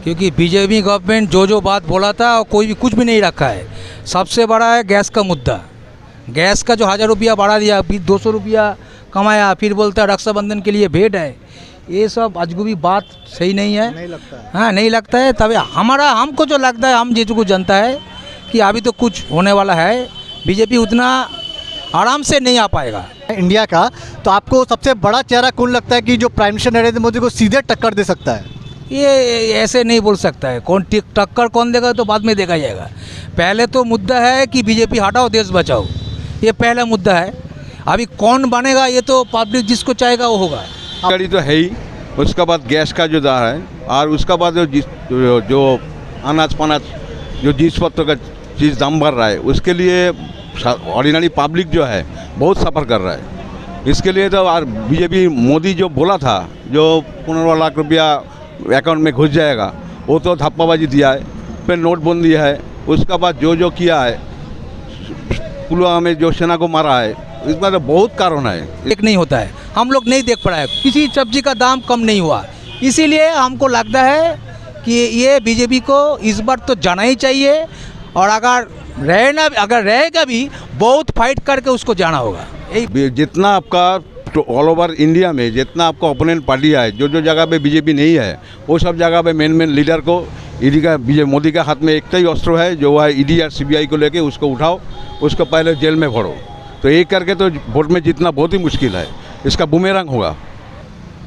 क्योंकि BJP government जो बात बोला था और कोई भी कुछ भी नहीं रखा है। सबसे बड़ा है गैस का मुद्दा। गैस का जो 1000 रुपया बढ़ा दिया, फिर 200 रुपया कमाया, फिर बोलता है रक्षाबंधन के लिए भेंट है। ये सब अजगुबी बात सही नहीं है, नहीं लगता है। हाँ, नहीं लगता है। तभी हमको जो लगता है, हम जिसको जनता है कि अभी तो कुछ होने वाला है। बीजेपी उतना आराम से नहीं आ पाएगा इंडिया का। तो आपको सबसे बड़ा चेहरा कौन लगता है कि जो प्राइम मिनिस्टर नरेंद्र मोदी को सीधे टक्कर दे सकता है? ये ऐसे नहीं बोल सकता है। कौन टक्कर कौन देगा तो बाद में देखा जाएगा। पहले तो मुद्दा है कि बीजेपी हटाओ, देश बचाओ, ये पहला मुद्दा है। अभी कौन बनेगा ये तो पब्लिक जिसको चाहेगा वो होगा। गाड़ी तो है ही, उसका बाद गैस का जो दाम है, और उसका बाद जो अनाज पनाज जो जिस पत्र का चीज़ दाम बढ़ रहा है, उसके लिए ऑर्डिनरी पब्लिक जो है बहुत सफ़र कर रहा है। इसके लिए तो और बीजेपी मोदी जो बोला था, जो 15 लाख रुपया अकाउंट में घुस जाएगा, वो तो धप्पाबाजी दिया है। फिर नोटबंदी है, उसका बाद जो किया है, पुलवामा में जो सेना को मारा है, इसमें तो बहुत कारण है। एक नहीं होता है, हम लोग नहीं देख पा रहे हैं। किसी सब्जी का दाम कम नहीं हुआ, इसीलिए हमको लगता है कि ये बीजेपी को इस बार तो जाना ही चाहिए। और अगर रहेगा भी, बहुत फाइट करके उसको जाना होगा। जितना आपका ऑल ओवर इंडिया में जितना आपका ओपोनेंट पार्टी है, जो जगह पे बीजेपी नहीं है, वो सब जगह पे मेन लीडर को ईडी का मोदी का हाथ में एक ही अस्त्र है, जो है ईडी और सीबीआई को लेके उसको उठाओ, उसको पहले जेल में भरो। तो एक करके तो वोट में जीतना बहुत ही मुश्किल है, इसका बुमेरंग होगा।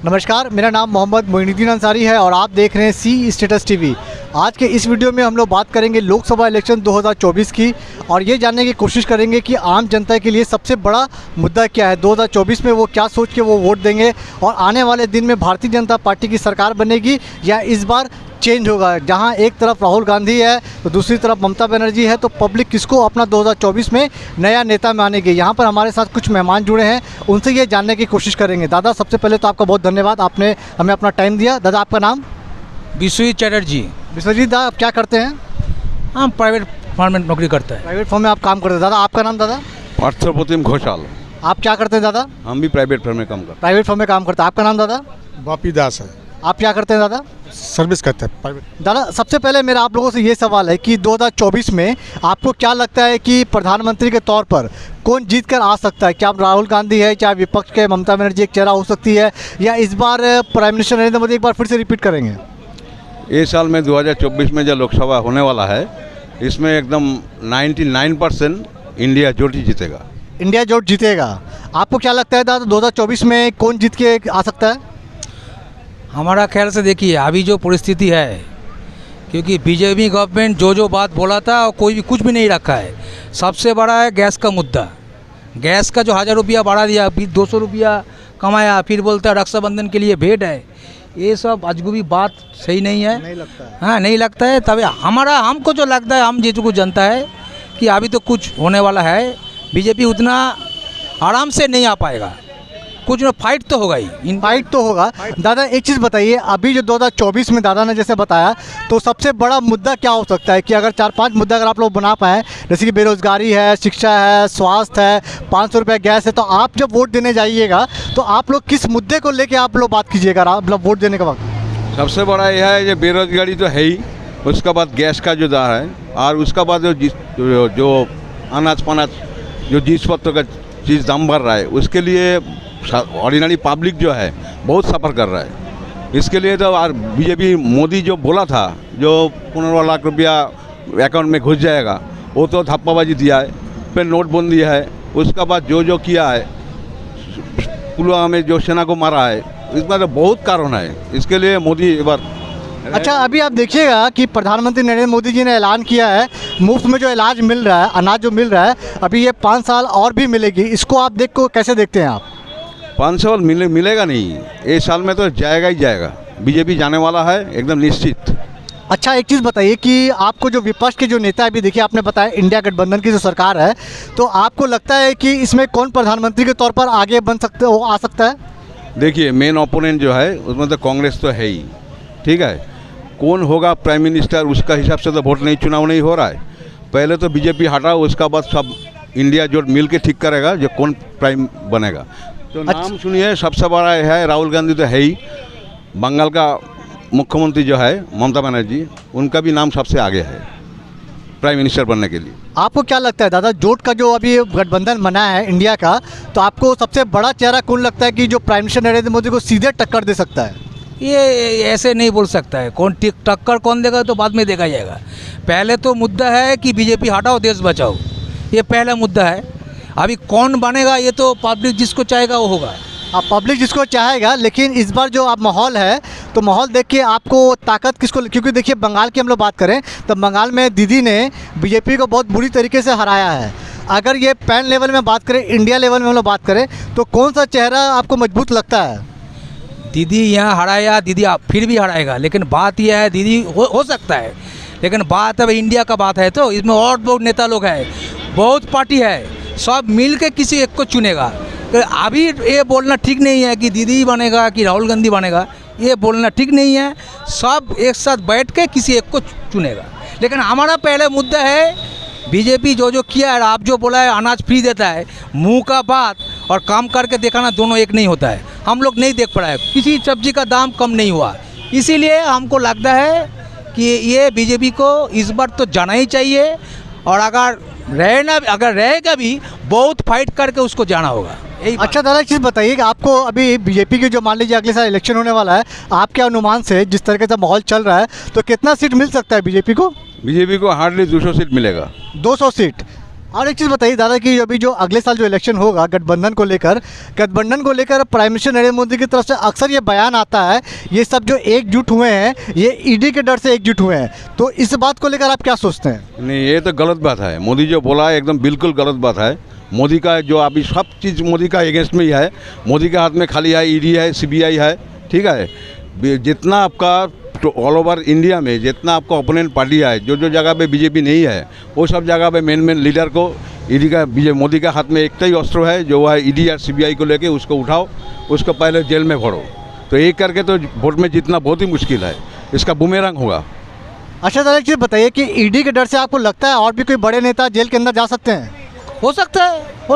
नमस्कार, मेरा नाम मोहम्मद मोइनुद्दीन अंसारी है और आप देख रहे हैं सी स्टेटस टीवी। आज के इस वीडियो में हम लोग बात करेंगे लोकसभा इलेक्शन 2024 की, और ये जानने की कोशिश करेंगे कि आम जनता के लिए सबसे बड़ा मुद्दा क्या है। 2024 में वो क्या सोच के वो वोट देंगे, और आने वाले दिन में भारतीय जनता पार्टी की सरकार बनेगी या इस बार चेंज होगा। जहां एक तरफ राहुल गांधी है तो दूसरी तरफ ममता बनर्जी है, तो पब्लिक किसको अपना 2024 में नया नेता मानेगी। यहाँ पर हमारे साथ कुछ मेहमान जुड़े हैं, उनसे ये जानने की कोशिश करेंगे। दादा, सबसे पहले तो आपका बहुत धन्यवाद, आपने हमें अपना टाइम दिया। दादा, आपका नाम? विश्वजीत चटर्जी। विश्वजीत दा, आप क्या करते हैं? हम प्राइवेट फर्म में नौकरी करता है। प्राइवेट फर्म में आप काम करते हैं। दादा, आपका नाम? दादा, पार्थप्रतिम घोषाल। आप क्या करते हैं? दादा, हम भी प्राइवेट फर्म में काम करते हैं। प्राइवेट फर्म में काम करते हैं। आपका नाम? दादा, बापी दास है। आप क्या करते हैं? दादा, सर्विस करते हैं प्राइवेट। दादा, सबसे पहले मेरा आप लोगों से ये सवाल है कि 2024 में आपको क्या लगता है कि प्रधानमंत्री के तौर पर कौन जीत कर आ सकता है? क्या राहुल गांधी है, चाहे विपक्ष के ममता बनर्जी एक चेहरा हो सकती है, या इस बार प्राइम मिनिस्टर नरेंद्र मोदी एक बार फिर से रिपीट करेंगे? इस साल में 2024 में जो लोकसभा होने वाला है, इसमें एकदम 99% इंडिया जोट ही जीतेगा। इंडिया जोट जीतेगा। आपको क्या लगता है दादा, 2024 में कौन जीत के आ सकता है? हमारा ख्याल से देखिए, अभी जो परिस्थिति है, क्योंकि बीजेपी गवर्नमेंट जो बात बोला था और कोई भी कुछ भी नहीं रखा है। सबसे बड़ा है गैस का मुद्दा। गैस का जो 1000 रुपया बढ़ा दिया, फिर 200 रुपया कमाया, फिर बोलता है रक्षाबंधन के लिए भेंट है। ये सब अजगुबी बात सही नहीं है, नहीं लगता है। हाँ, नहीं लगता है। तभी हमको जो लगता है, हम जिसको जनता है कि अभी तो कुछ होने वाला है। बीजेपी उतना आराम से नहीं आ पाएगा, कुछ ना फाइट तो होगा ही। फाइट तो होगा। दादा, एक चीज़ बताइए, अभी जो 2024 में दादा ने जैसे बताया, तो सबसे बड़ा मुद्दा क्या हो सकता है कि अगर 4-5 मुद्दा अगर आप लोग बना पाएँ, जैसे कि बेरोजगारी है, शिक्षा है, स्वास्थ्य है, 500 रुपये गैस है, तो आप जब वोट देने जाइएगा तो आप लोग किस मुद्दे को लेके आप लोग बात कीजिएगा मतलब वोट देने के वक्त? सबसे बड़ा यह है कि बेरोजगारी तो है ही, उसका बाद गैस का जो दाम है, और उसका बाद जो अनाज पनाज जो जिस पत्र का चीज़ दाम बढ़ रहा है, उसके लिए ऑर्डिनरी पब्लिक जो है बहुत सफ़र कर रहा है। इसके लिए तो और बीजेपी मोदी जो बोला था, जो 15 लाख रुपया अकाउंट में घुस जाएगा, वो तो धप्पाबाजी दिया है। फिर नोटबंदी है, उसका बाद जो किया है, पुलवामा में जो सेना को मारा है, इसमें तो बहुत कारण है। इसके लिए मोदी एक बार। अच्छा, अभी आप देखिएगा कि प्रधानमंत्री नरेंद्र मोदी जी ने ऐलान किया है मुफ्त में जो इलाज मिल रहा है, अनाज जो मिल रहा है, अभी ये 5 साल और भी मिलेगी। इसको आप कैसे देखते हैं आप? 5 साल मिलेगा नहीं, इस साल में तो जाएगा ही जाएगा। बीजेपी जाने वाला है एकदम निश्चित। अच्छा, एक चीज़ बताइए कि आपको जो विपक्ष के जो नेता अभी देखिए, आपने बताया इंडिया गठबंधन की जो सरकार है, तो आपको लगता है कि इसमें कौन प्रधानमंत्री के तौर पर आगे आ सकता है? देखिए, मेन ओपोनेंट जो है उसमें तो कांग्रेस तो है ही, ठीक है। कौन होगा प्राइम मिनिस्टर, उसका हिसाब से तो वोट नहीं, चुनाव नहीं हो रहा है। पहले तो बीजेपी हटाओ, उसका बाद सब इंडिया जोट मिल के ठीक करेगा जो कौन प्राइम बनेगा। तो नाम सुनिए, सबसे बड़ा है राहुल गांधी तो है ही, बंगाल का मुख्यमंत्री जो है ममता बनर्जी, उनका भी नाम सबसे आगे है प्राइम मिनिस्टर बनने के लिए। आपको क्या लगता है दादा, जोट का जो अभी गठबंधन बना है इंडिया का, तो आपको सबसे बड़ा चेहरा कौन लगता है कि जो प्राइम मिनिस्टर नरेंद्र मोदी को सीधे टक्कर दे सकता है? ये ऐसे नहीं बोल सकता है। कौन टक्कर कौन देगा तो बाद में देखा जाएगा। पहले तो मुद्दा है कि बीजेपी हटाओ देश बचाओ, ये पहला मुद्दा है। अभी कौन बनेगा ये तो पब्लिक जिसको चाहेगा वो होगा। आप पब्लिक जिसको चाहेगा, लेकिन इस बार जो आप माहौल है तो माहौल देख के आपको ताकत किसको, क्योंकि देखिए बंगाल की हम लोग बात करें तो बंगाल में दीदी ने बीजेपी को बहुत बुरी तरीके से हराया है। अगर ये पैन लेवल में बात करें, इंडिया लेवल में हम लोग बात करें, तो कौन सा चेहरा आपको मजबूत लगता है? दीदी यहाँ हराया, दीदी आप फिर भी हराएगा, लेकिन बात यह है दीदी हो सकता है, लेकिन बात अब इंडिया का बात है तो इसमें और बहुत नेता लोग हैं, बहुत पार्टी है, सब मिल के किसी एक को चुनेगा। तो अभी ये बोलना ठीक नहीं है कि दीदी ही बनेगा कि राहुल गांधी बनेगा, ये बोलना ठीक नहीं है। सब एक साथ बैठ के किसी एक को चुनेगा। लेकिन हमारा पहले मुद्दा है बीजेपी जो किया है, आप जो बोला है अनाज फ्री देता है, मुंह का बात और काम करके दिखाना दोनों एक नहीं होता है। हम लोग नहीं देख पा रहे हैं, किसी सब्जी का दाम कम नहीं हुआ, इसीलिए हमको लगता है कि ये बीजेपी को इस बार तो जाना ही चाहिए, और अगर रहेगा भी बहुत फाइट करके उसको जाना होगा। अच्छा दादा, एक चीज़ बताइए कि आपको अभी बीजेपी की जो मान लीजिए अगले साल इलेक्शन होने वाला है, आपके अनुमान से जिस तरीके से माहौल चल रहा है तो कितना सीट मिल सकता है बीजेपी को? बीजेपी को हार्डली 200 सीट मिलेगा। 200 सीट। और एक चीज़ बताइए दादा कि अभी जो अगले साल जो इलेक्शन होगा गठबंधन को लेकर प्राइम मिनिस्टर नरेंद्र मोदी की तरफ से अक्सर ये बयान आता है, ये सब जो एकजुट हुए हैं ये ईडी के डर से एकजुट हुए हैं, तो इस बात को लेकर आप क्या सोचते हैं? नहीं, ये तो गलत बात है। मोदी जो बोला है एकदम बिल्कुल गलत बात है। मोदी का जो अभी सब चीज़ मोदी का अगेंस्ट में ही है। मोदी के हाथ में खाली है ईडी है, सीबीआई है, ठीक है। जितना आपका ऑल ओवर इंडिया में जितना आपका ओपोनेंट पार्टी है, जो जगह पे बीजेपी नहीं है, वो सब जगह पे मेन लीडर को ईडी का मोदी का हाथ में एक ही अस्त्र है, जो है ईडी या सीबीआई को लेके उसको उठाओ, उसको पहले जेल में भरो। तो एक करके तो वोट में जीतना बहुत ही मुश्किल है, इसका बुमेरंग होगा। अच्छा दादा, एक चीज़ बताइए कि ईडी के डर से आपको लगता है और भी कोई बड़े नेता जेल के अंदर जा सकते हैं? हो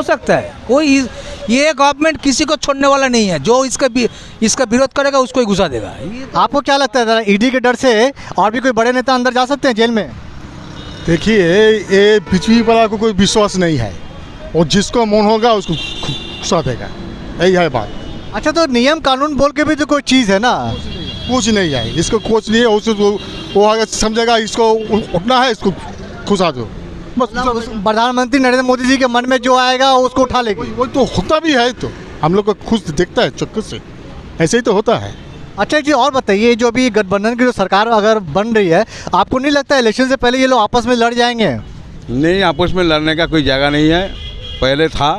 सकता है। कोई ये गवर्नमेंट किसी को छोड़ने वाला नहीं है, जो इसका विरोध करेगा उसको ही घुसा देगा। आपको क्या लगता है दादा, ईडी के डर से और भी कोई बड़े नेता अंदर जा सकते हैं जेल में? देखिए, ये बीजेपी वाला को कोई विश्वास नहीं है, और जिसको मन होगा उसको घुसा देगा, यही है बात। अच्छा, तो नियम कानून बोल के भी तो कोई चीज़ है ना? कुछ नहीं है, इसको कोच लिए वो आगे समझेगा इसको उठना है, इसको घुसा दो बस। प्रधानमंत्री नरेंद्र मोदी जी के मन में जो आएगा उसको उठा लेगी। वो तो होता भी है, तो हम लोग को खुद देखता है चक्कर से, ऐसे ही तो होता है। अच्छा जी, और बताइए, जो अभी गठबंधन की जो सरकार अगर बन रही है, आपको नहीं लगता इलेक्शन से पहले ये लोग आपस में लड़ जाएंगे? नहीं, आपस में लड़ने का कोई जगह नहीं है। पहले था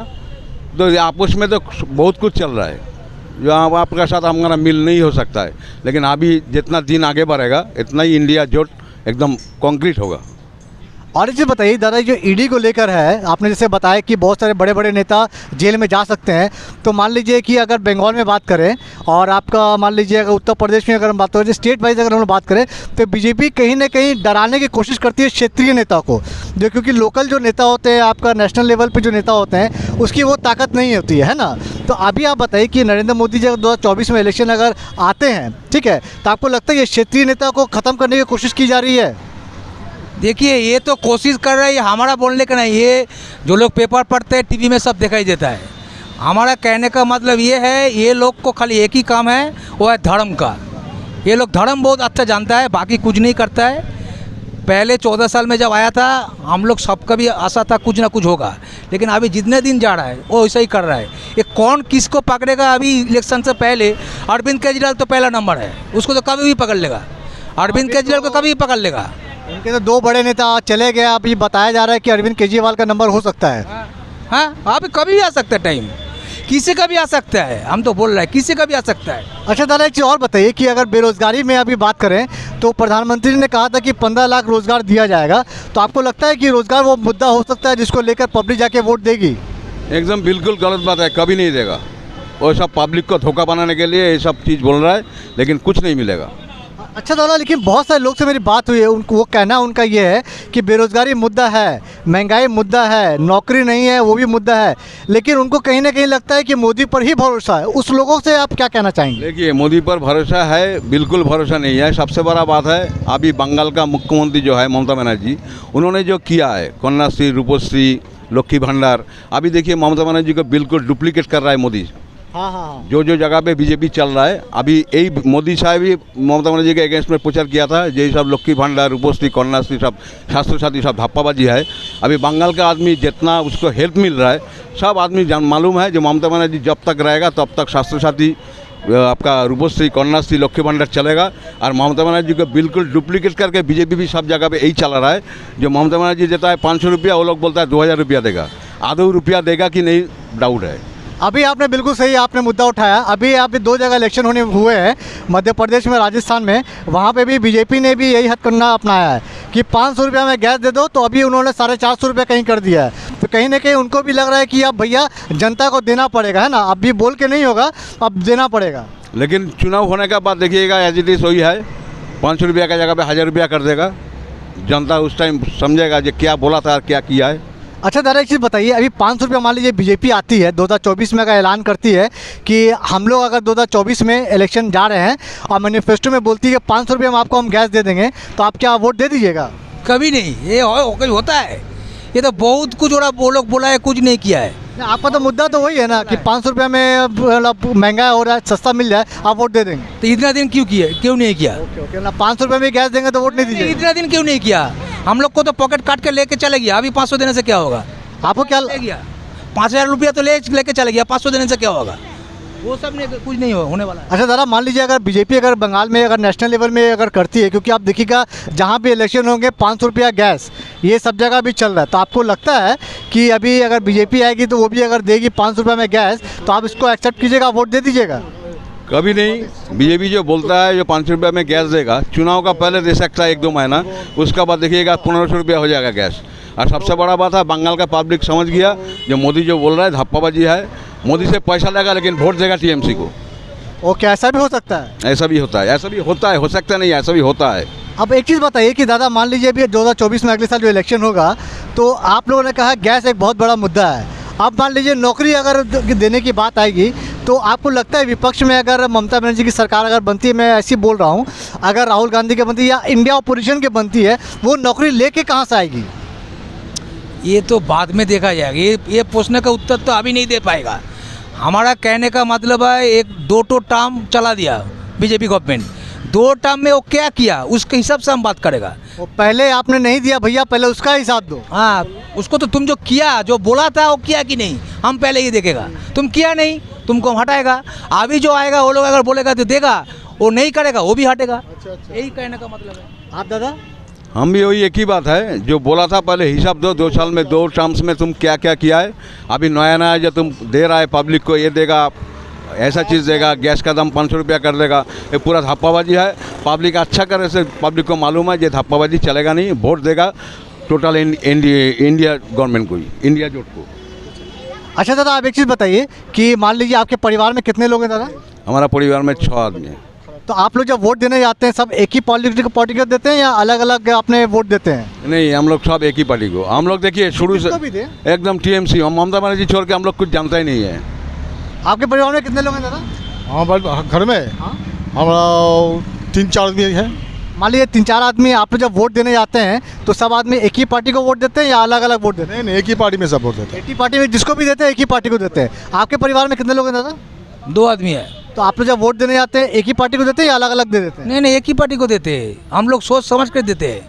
तो आपस में तो बहुत कुछ चल रहा है, जो आपका साथ हमारा मिल नहीं हो सकता है। लेकिन अभी जितना दिन आगे बढ़ेगा इतना ही इंडिया जोट एकदम कॉन्क्रीट होगा। और इसे बताइए दादा, जो ईडी को लेकर है, आपने जैसे बताया कि बहुत सारे बड़े बड़े नेता जेल में जा सकते हैं, तो मान लीजिए कि अगर बंगाल में बात करें और आपका मान लीजिए अगर उत्तर प्रदेश में अगर हम बात करें, स्टेट वाइज अगर हम बात करें, तो बीजेपी कहीं ना कहीं डराने की कोशिश करती है क्षेत्रीय नेता को, जो क्योंकि लोकल जो नेता होते हैं, आपका नेशनल लेवल पर जो नेता होते हैं, उसकी वो ताकत नहीं होती है ना। तो अभी आप बताइए कि नरेंद्र मोदी जी अगर 2024 में इलेक्शन अगर आते हैं, ठीक है, तो आपको लगता है ये क्षेत्रीय नेता को ख़त्म करने की कोशिश की जा रही है? देखिए, ये तो कोशिश कर रहा है, हमारा बोलने का नहीं, ये जो लोग पेपर पढ़ते हैं टीवी में सब दिखाई देता है। हमारा कहने का मतलब ये है, ये लोग को खाली एक ही काम है, वो है धर्म का। ये लोग धर्म बहुत अच्छा जानता है, बाकी कुछ नहीं करता है। पहले 14 साल में जब आया था, हम लोग सबका भी आशा था कुछ ना कुछ होगा, लेकिन अभी जितने दिन जा रहा है वो वैसा ही कर रहा है। ये कौन किसको पकड़ेगा? अभी इलेक्शन से पहले अरविंद केजरीवाल तो पहला नंबर है, उसको तो कभी भी पकड़ लेगा। अरविंद केजरीवाल को कभी भी पकड़ लेगा। उनके तो 2 बड़े नेता चले गए, अब ये बताया जा रहा है कि अरविंद केजरीवाल का नंबर हो सकता है। हाँ, अभी कभी भी आ सकता है, टाइम किसी का भी आ सकता है। हम तो बोल रहे हैं किसी का भी आ सकता है। अच्छा दादा, एक चीज़ और बताइए कि अगर बेरोजगारी में अभी बात करें तो प्रधानमंत्री ने कहा था कि 15 लाख रोजगार दिया जाएगा, तो आपको लगता है कि रोजगार वो मुद्दा हो सकता है जिसको लेकर पब्लिक जाके वोट देगी? एकदम बिल्कुल गलत बात है, कभी नहीं देगा। वो सब पब्लिक को धोखा बनाने के लिए ये सब चीज़ बोल रहा है, लेकिन कुछ नहीं मिलेगा। अच्छा दादा, लेकिन बहुत सारे लोग से मेरी बात हुई है, उनको वो कहना उनका ये है कि बेरोज़गारी मुद्दा है, महंगाई मुद्दा है, नौकरी नहीं है वो भी मुद्दा है, लेकिन उनको कहीं ना कहीं लगता है कि मोदी पर ही भरोसा है। उस लोगों से आप क्या कहना चाहेंगे? देखिए, मोदी पर भरोसा है, बिल्कुल भरोसा नहीं है। सबसे बड़ा बात है, अभी बंगाल का मुख्यमंत्री जो है ममता बनर्जी, उन्होंने जो किया है कन्याश्री, रूपश्री, लक्ष्मी भंडार, अभी देखिए ममता बनर्जी को बिल्कुल डुप्लीकेट कर रहा है मोदी। हाँ हाँ, जो जगह पे बीजेपी चल रहा है, अभी यही मोदी साहब ही ममता बनर्जी के अगेंस्ट में प्रचार किया था, यही सब लक्ष्मी भंडार, रूपश्री, कन्याश्री, सब स्वास्थ्य साथी, सब धप्पाबाजी है। अभी बंगाल का आदमी जितना उसको हेल्प मिल रहा है, सब आदमी मालूम है जो ममता बनर्जी जब तक रहेगा तब तक स्वास्थ्य साथी, आपका रूपश्री, कन्याश्री, लक्ष्मी भंडार चलेगा। और ममता बनर्जी को बिल्कुल डुप्लीकेट करके बीजेपी भी सब जगह पे यही चला रहा है। जो ममता बनर्जी देता है 500 रुपया, वो लोग बोलता है 2000 रुपया देगा। आधो रुपया देगा कि नहीं, डाउट है। अभी आपने बिल्कुल सही आपने मुद्दा उठाया। अभी यहाँ पे 2 जगह इलेक्शन होने हुए हैं, मध्य प्रदेश में, राजस्थान में। वहाँ पे भी बीजेपी ने भी यही हथकंडा अपनाया है कि 500 रुपया में गैस दे दो, तो अभी उन्होंने 450 रुपये कहीं कर दिया है। तो कहीं ना कहीं उनको भी लग रहा है कि अब भैया जनता को देना पड़ेगा, है ना, अब भी बोल के नहीं होगा, अब देना पड़ेगा। लेकिन चुनाव होने के बाद देखिएगा एज इट इज़ वही है, 500 रुपया का जगह पे 1000 रुपया कर देगा। जनता उस टाइम समझेगा जो क्या बोला था और क्या किया है। अच्छा दादा, एक चीज़ बताइए, अभी 500 रुपया मान लीजिए बीजेपी आती है 2024 में का ऐलान करती है कि हम लोग अगर 2024 में इलेक्शन जा रहे हैं और मैनिफेस्टो में बोलती है कि 500 रुपये में आपको हम गैस दे देंगे, तो आप क्या वोट दे दीजिएगा? कभी नहीं, ये कभी होता है? ये तो बहुत कुछ हो रहा, वो लोग बोला है, कुछ नहीं किया है। आपका तो मुद्दा तो वही है ना कि 500 रुपये में मतलब महंगा हो रहा है, सस्ता मिल जाए, आप वोट दे देंगे। तो इतना दिन क्यों किए, क्यों नहीं किया? ओके ना, 500 रुपये में गैस देंगे तो वोट नहीं दीजिए। इतना दिन क्यों नहीं किया? हम लोग को तो पॉकेट काट के लेके चले गया, अभी 500 देने से क्या होगा? आपको क्या ले गया 5000 रुपया तो लेके चले गया, 500 देने से क्या होगा? वो सब नहीं, कुछ नहीं होने वाला है। अच्छा दादा, मान लीजिए अगर बीजेपी अगर बंगाल में अगर नेशनल लेवल में अगर करती है, क्योंकि आप देखिएगा जहाँ भी इलेक्शन होंगे 500 रुपया गैस ये सब जगह भी चल रहा है, तो आपको लगता है कि अभी अगर बीजेपी आएगी तो वो भी अगर देगी 500 रुपये में गैस, तो आप इसको एक्सेप्ट कीजिएगा, वोट दे दीजिएगा? कभी नहीं। बीजेपी जो बोलता है जो 500 रुपये में गैस देगा, चुनाव का पहले दे सकता है 1-2 महीना, उसका बाद देखिएगा 1500 रुपया हो जाएगा गैस। और सबसे बड़ा बात है, बंगाल का पब्लिक समझ गया जो मोदी जो बोल रहा है धप्पाबाजी है। मोदी से पैसा लेगा लेकिन वोट देगा टीएमसी को। ओके, ऐसा भी हो सकता है? ऐसा भी होता है, ऐसा भी होता है, हो सकता नहीं, ऐसा भी होता है। अब एक चीज़ बताइए कि दादा, मान लीजिए अभी 2024 में अगले साल जो इलेक्शन होगा, तो आप लोगों ने कहा गैस एक बहुत बड़ा मुद्दा है। अब मान लीजिए नौकरी अगर देने की बात आएगी, तो आपको लगता है विपक्ष में अगर ममता बनर्जी की सरकार अगर बनती है, मैं ऐसी बोल रहा हूँ, अगर राहुल गांधी की बनती है या इंडिया अपोजिशन की बनती है, वो नौकरी लेके कहाँ से आएगी? ये तो बाद में देखा जाएगा, ये पूछने का उत्तर तो अभी नहीं दे पाएगा। हमारा कहने का मतलब है, एक 2 टर्म चला दिया बीजेपी गवर्नमेंट, 2 टर्म में वो क्या किया उसके हिसाब से हम बात करेगा। वो पहले आपने नहीं दिया भैया, पहले उसका हिसाब दो। हाँ, उसको तो तुम जो किया, जो बोला था वो किया कि नहीं, हम पहले ही देखेगा। तुम किया नहीं, तुमको हम हटाएगा। अभी जो आएगा वो लोग अगर बोलेगा तो देगा, वो नहीं करेगा वो भी हटेगा। यही कहने का मतलब है। आप दादा? हम भी वही एक ही बात है, जो बोला था पहले हिसाब दो, 2 साल में 2 टर्म्स में तुम क्या क्या किया है। अभी नया जो तुम दे रहा है पब्लिक को, ये देगा, ऐसा चीज़ देगा, गैस का दाम 500 रुपया कर देगा, ये पूरा धप्पाबाजी है। पब्लिक अच्छा करे से पब्लिक को मालूम है ये धप्पाबाजी चलेगा नहीं, वोट देगा टोटल इंडिया गवर्नमेंट को ही, इंडिया जोट को। अच्छा दादा, आप एक चीज़ बताइए कि मान लीजिए आपके परिवार में कितने लोग हैं दादा? हमारा परिवार में 6 आदमी है। तो आप लोग जब वोट देने जाते हैं, सब एक ही पॉलिटिकल पार्टी को देते हैं या अलग अलग अपने वोट देते हैं? नहीं, हम लोग सब एक ही पार्टी को। हम लोग देखिए शुरू से किसको भी दें? एकदम टीएमसी, हम ममता बनर्जी छोड़ के हम लोग कुछ जानता ही नहीं है। आपके परिवार में कितने लोग हैं दादा? हाँ बस घर में हाँ, हमारा 3-4 आदमी है। मान लीजिए 3-4 आदमी, आप लोग जब वोट देने जाते हैं तो सब आदमी एक ही पार्टी को वोट देते हैं या अलग अलग वोट देते हैं? नहीं, एक ही पार्टी में सब वोट देते हैं। एक ही पार्टी में जिसको भी देते हैं एक ही पार्टी को देते हैं। आपके परिवार में कितने लोग हैं दादा? 2 आदमी है। तो आप लोग जब वोट देने जाते हैं एक ही पार्टी को देते हैं या अलग अलग दे देते हैं? नहीं, एक ही पार्टी को देते हैं। हम लोग सोच समझ कर देते हैं,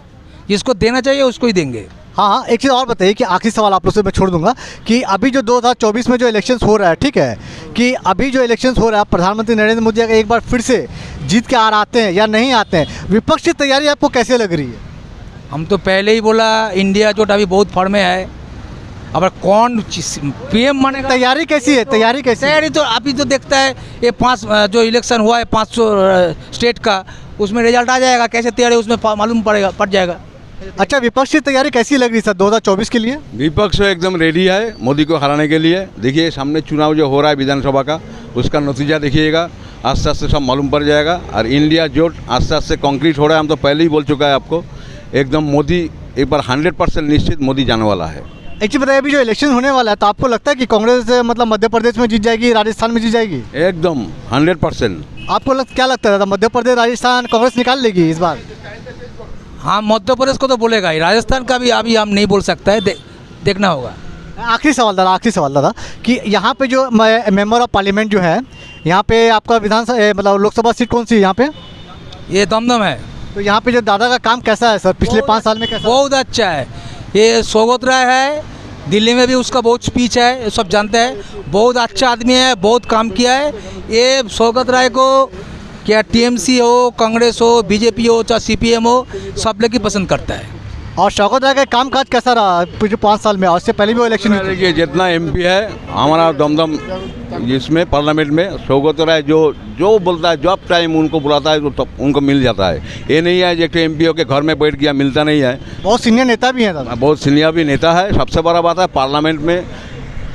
जिसको देना चाहिए उसको ही देंगे। हाँ हाँ, एक चीज़ और बताइए कि आखिरी सवाल आप लोग से मैं छोड़ दूंगा कि अभी जो 2024 में जो इलेक्शंस हो रहा है, ठीक है, कि अभी जो इलेक्शंस हो रहा है, प्रधानमंत्री नरेंद्र मोदी अगर एक बार फिर से जीत के आते हैं या नहीं आते हैं, विपक्ष की तैयारी आपको कैसे लग रही है? हम तो पहले ही बोला, इंडिया जो अभी बहुत फॉर्म में है। अब कौन पीएम बनेगा? तैयारी कैसी है? तैयारी कैसी है? तैयारी तो अभी तो देखता है, ये 5 जो इलेक्शन हुआ है 500 स्टेट का, उसमें रिजल्ट आ जाएगा, कैसे तैयारी उसमें मालूम पड़ जाएगा। अच्छा, विपक्ष की तैयारी कैसी लग रही है सर 2024 के लिए? विपक्ष एकदम रेडी है मोदी को हराने के लिए। देखिए सामने चुनाव जो हो रहा है विधानसभा का, उसका नतीजा देखिएगा। आस्ते आस्ते सब मालूम पड़ जाएगा। और इंडिया जोट आस्ते आस्ते कंक्रीट हो रहा है, हम तो पहले ही बोल चुका है आपको, एकदम मोदी एक बार 100% निश्चित मोदी जाने वाला है। एक चीज़ बताइए, अभी जो इलेक्शन होने वाला है तो आपको लगता है कि कांग्रेस मतलब मध्य प्रदेश में जीत जाएगी, राजस्थान में जीत जाएगी? एकदम 100%। आपको क्या लगता है दादा, मध्य प्रदेश राजस्थान कांग्रेस निकाल लेगी इस बार? हाँ, मध्य प्रदेश को तो बोलेगा ही, राजस्थान का भी अभी हम नहीं बोल सकता है, देखना होगा। आखिरी सवाल दादा कि यहाँ पे जो मेंबर ऑफ पार्लियामेंट जो है, यहाँ पे आपका विधानसभा मतलब लोकसभा सीट कौन सी है यहाँ पे? ये दमदम है। तो यहाँ पे जो दादा का काम कैसा है सर, पिछले 5 साल में कैसा? बहुत अच्छा है। ये सौगत राय है, दिल्ली में भी उसका बहुत स्पीच है, सब जानते हैं, बहुत अच्छा आदमी है, बहुत काम किया है। ये सौगत राय को क्या टीएमसी हो, कांग्रेस हो, बीजेपी हो, चाहे सीपीएम हो, सब लोग ही पसंद करता है। और शौकत राय का काम काज कैसा रहा पिछले 5 साल में, और उससे पहले भी वो इलेक्शन हुई थी? देखिए, जितना एमपी है हमारा दमदम जिसमें पार्लियामेंट में सौगत राय जो बोलता है, जब टाइम उनको बुलाता है तो उनको मिल जाता है। ये नहीं है जो एम पी के घर में बैठ गया, मिलता नहीं है। बहुत सीनियर नेता भी हैं दादा। बहुत सीनियर भी नेता है। सबसे बड़ा बात है, पार्लियामेंट में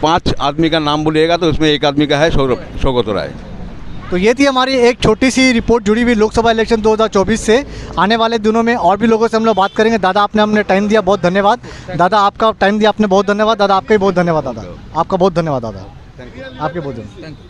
5 आदमी का नाम बोलिएगा तो उसमें एक आदमी का है सौगत राय। तो ये थी हमारी एक छोटी सी रिपोर्ट जुड़ी हुई लोकसभा इलेक्शन 2024 से। आने वाले दिनों में और भी लोगों से हम लोग बात करेंगे। दादा आपने हमने टाइम दिया, बहुत धन्यवाद दादा। आपका टाइम दिया आपने, बहुत धन्यवाद दादा। आपका भी बहुत धन्यवाद दादा। आपका बहुत धन्यवाद दादा। आपके बहुत धन्यवाद।